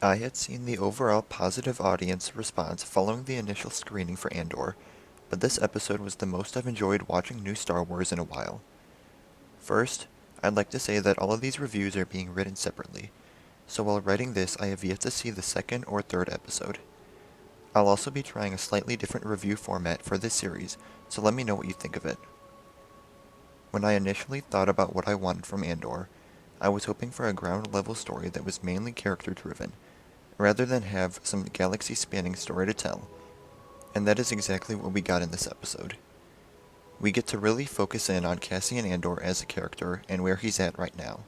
I had seen the overall positive audience response following the initial screening for Andor, but this episode was the most I've enjoyed watching new Star Wars in a while. First, I'd like to say that all of these reviews are being written separately, so while writing this I have yet to see the second or third episode. I'll also be trying a slightly different review format for this series, so let me know what you think of it. When I initially thought about what I wanted from Andor, I was hoping for a ground-level story that was mainly character-driven, rather than have some galaxy-spanning story to tell, and that is exactly what we got in this episode. We get to really focus in on Cassian Andor as a character and where he's at right now.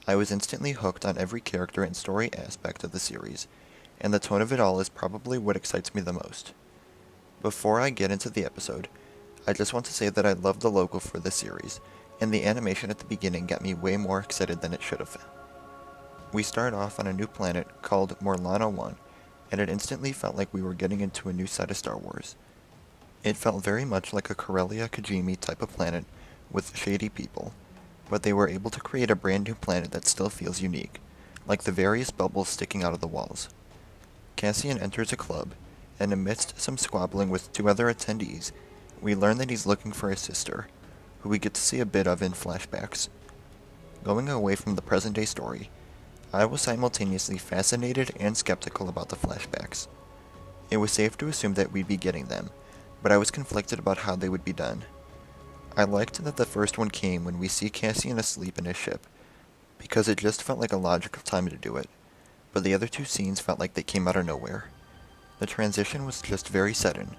I was instantly hooked on every character and story aspect of the series, and the tone of it all is probably what excites me the most. Before I get into the episode, I just want to say that I love the logo for this series, and the animation at the beginning got me way more excited than it should have. We start off on a new planet called Morlana 1, and it instantly felt like we were getting into a new side of Star Wars. It felt very much like a Corellia Kajimi type of planet with shady people, but they were able to create a brand new planet that still feels unique, like the various bubbles sticking out of the walls. Cassian enters a club, and amidst some squabbling with two other attendees, we learn that he's looking for his sister, who we get to see a bit of in flashbacks. Going away from the present-day story, I was simultaneously fascinated and skeptical about the flashbacks. It was safe to assume that we'd be getting them, but I was conflicted about how they would be done. I liked that the first one came when we see Cassian asleep in his ship, because it just felt like a logical time to do it, but the other two scenes felt like they came out of nowhere. The transition was just very sudden.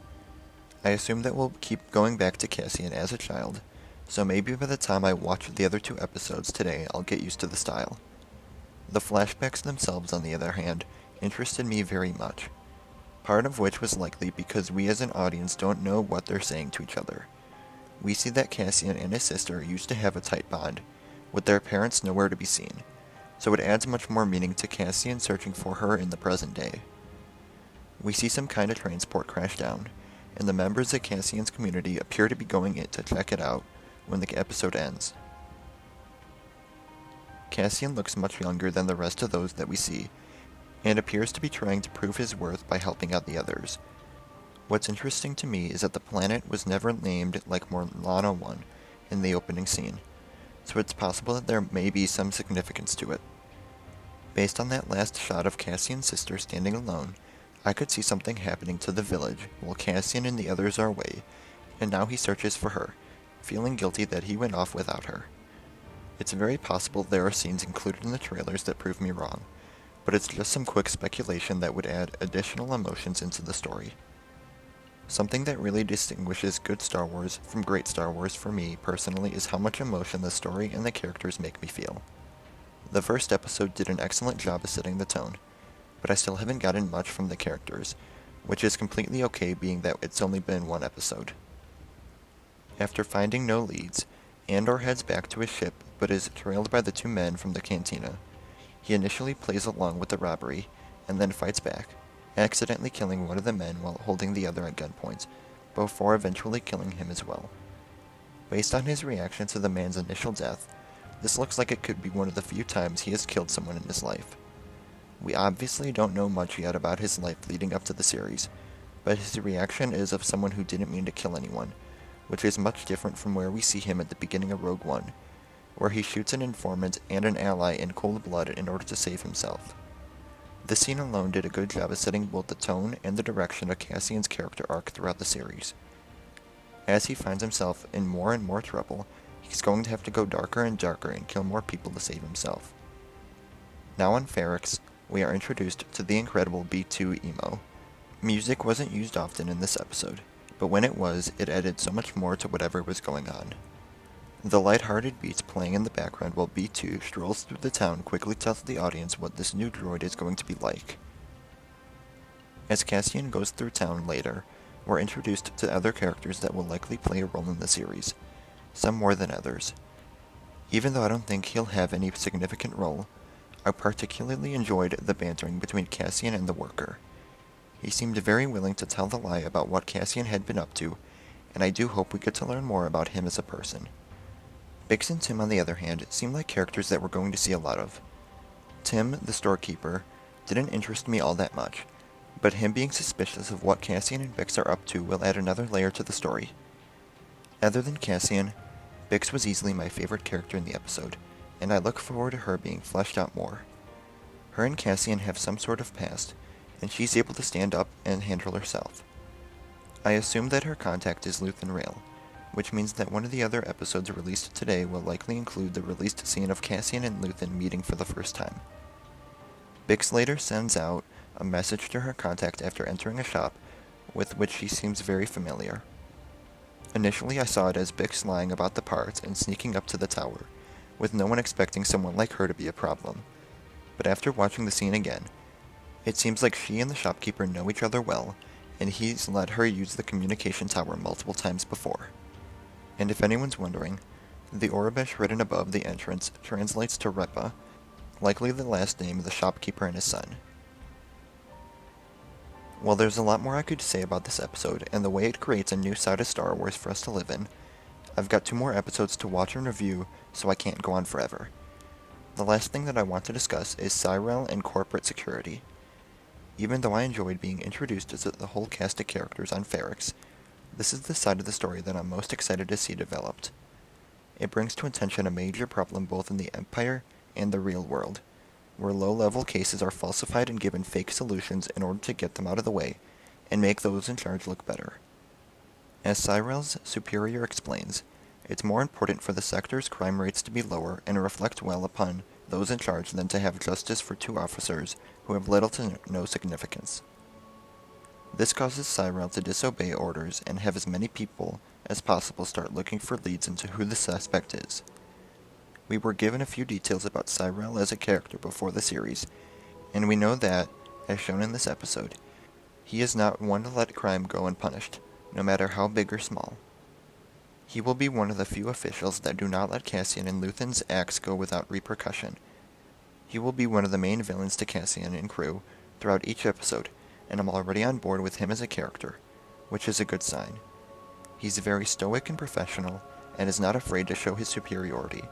I assume that we'll keep going back to Cassian as a child, so maybe by the time I watch the other two episodes today I'll get used to the style. The flashbacks themselves, on the other hand, interested me very much, part of which was likely because we as an audience don't know what they're saying to each other. We see that Cassian and his sister used to have a tight bond, with their parents nowhere to be seen, so it adds much more meaning to Cassian searching for her in the present day. We see some kind of transport crash down, and the members of Cassian's community appear to be going in to check it out when the episode ends. Cassian looks much younger than the rest of those that we see, and appears to be trying to prove his worth by helping out the others. What's interesting to me is that the planet was never named like Morlana 1 in the opening scene, so it's possible that there may be some significance to it. Based on that last shot of Cassian's sister standing alone, I could see something happening to the village while Cassian and the others are away, and now he searches for her, feeling guilty that he went off without her. It's very possible there are scenes included in the trailers that prove me wrong, but it's just some quick speculation that would add additional emotions into the story. Something that really distinguishes good Star Wars from great Star Wars for me personally is how much emotion the story and the characters make me feel. The first episode did an excellent job of setting the tone, but I still haven't gotten much from the characters, which is completely okay being that it's only been one episode. After finding no leads, Andor heads back to his ship but is trailed by the two men from the cantina. He initially plays along with the robbery, and then fights back, accidentally killing one of the men while holding the other at gunpoint, before eventually killing him as well. Based on his reaction to the man's initial death, this looks like it could be one of the few times he has killed someone in his life. We obviously don't know much yet about his life leading up to the series, but his reaction is of someone who didn't mean to kill anyone, which is much different from where we see him at the beginning of Rogue One, where he shoots an informant and an ally in cold blood in order to save himself. The scene alone did a good job of setting both the tone and the direction of Cassian's character arc throughout the series. As he finds himself in more and more trouble, he's going to have to go darker and darker and kill more people to save himself. Now on Ferrix, we are introduced to the incredible B2 emo. Music wasn't used often in this episode, but when it was, it added so much more to whatever was going on. The light-hearted beats playing in the background while B2 strolls through the town quickly tells the audience what this new droid is going to be like. As Cassian goes through town later, we're introduced to other characters that will likely play a role in the series, some more than others. Even though I don't think he'll have any significant role, I particularly enjoyed the bantering between Cassian and the worker. He seemed very willing to tell the lie about what Cassian had been up to, and I do hope we get to learn more about him as a person. Bix and Tim, on the other hand, seem like characters that we're going to see a lot of. Tim, the storekeeper, didn't interest me all that much, but him being suspicious of what Cassian and Bix are up to will add another layer to the story. Other than Cassian, Bix was easily my favorite character in the episode, and I look forward to her being fleshed out more. Her and Cassian have some sort of past, and she's able to stand up and handle herself. I assume that her contact is Luthen Rail, which means that one of the other episodes released today will likely include the released scene of Cassian and Luthen meeting for the first time. Bix later sends out a message to her contact after entering a shop, with which she seems very familiar. Initially I saw it as Bix lying about the parts and sneaking up to the tower, with no one expecting someone like her to be a problem. But after watching the scene again, it seems like she and the shopkeeper know each other well, and he's let her use the communication tower multiple times before. And if anyone's wondering, the Aurebesh written above the entrance translates to Repa, likely the last name of the shopkeeper and his son. While there's a lot more I could say about this episode, and the way it creates a new side of Star Wars for us to live in, I've got 2 more episodes to watch and review, so I can't go on forever. The last thing that I want to discuss is Cyrell and corporate security. Even though I enjoyed being introduced to the whole cast of characters on Ferrix, this is the side of the story that I'm most excited to see developed. It brings to attention a major problem both in the Empire and the real world, where low-level cases are falsified and given fake solutions in order to get them out of the way and make those in charge look better. As Cyrell's superior explains, it's more important for the sector's crime rates to be lower and reflect well upon those in charge than to have justice for 2 officers who have little to no significance. This causes Cyrell to disobey orders and have as many people as possible start looking for leads into who the suspect is. We were given a few details about Cyrell as a character before the series, and we know that, as shown in this episode, he is not one to let crime go unpunished, no matter how big or small. He will be one of the few officials that do not let Cassian and Luthen's acts go without repercussion. He will be one of the main villains to Cassian and crew throughout each episode, and I'm already on board with him as a character, which is a good sign. He's very stoic and professional, and is not afraid to show his superiority,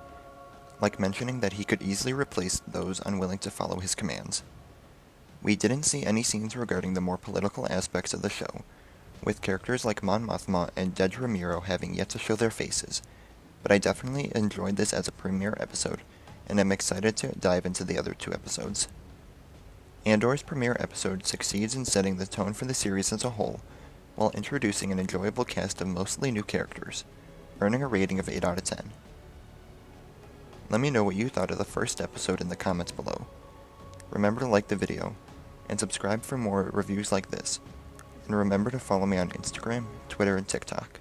like mentioning that he could easily replace those unwilling to follow his commands. We didn't see any scenes regarding the more political aspects of the show, with characters like Mon Mothma and Dedra Miro having yet to show their faces, but I definitely enjoyed this as a premiere episode, and am excited to dive into the other 2 episodes. Andor's premiere episode succeeds in setting the tone for the series as a whole, while introducing an enjoyable cast of mostly new characters, earning a rating of 8 out of 10. Let me know what you thought of the first episode in the comments below. Remember to like the video, and subscribe for more reviews like this, and remember to follow me on Instagram, Twitter, and TikTok.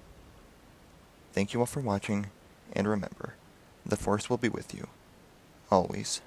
Thank you all for watching, and remember, the Force will be with you, always.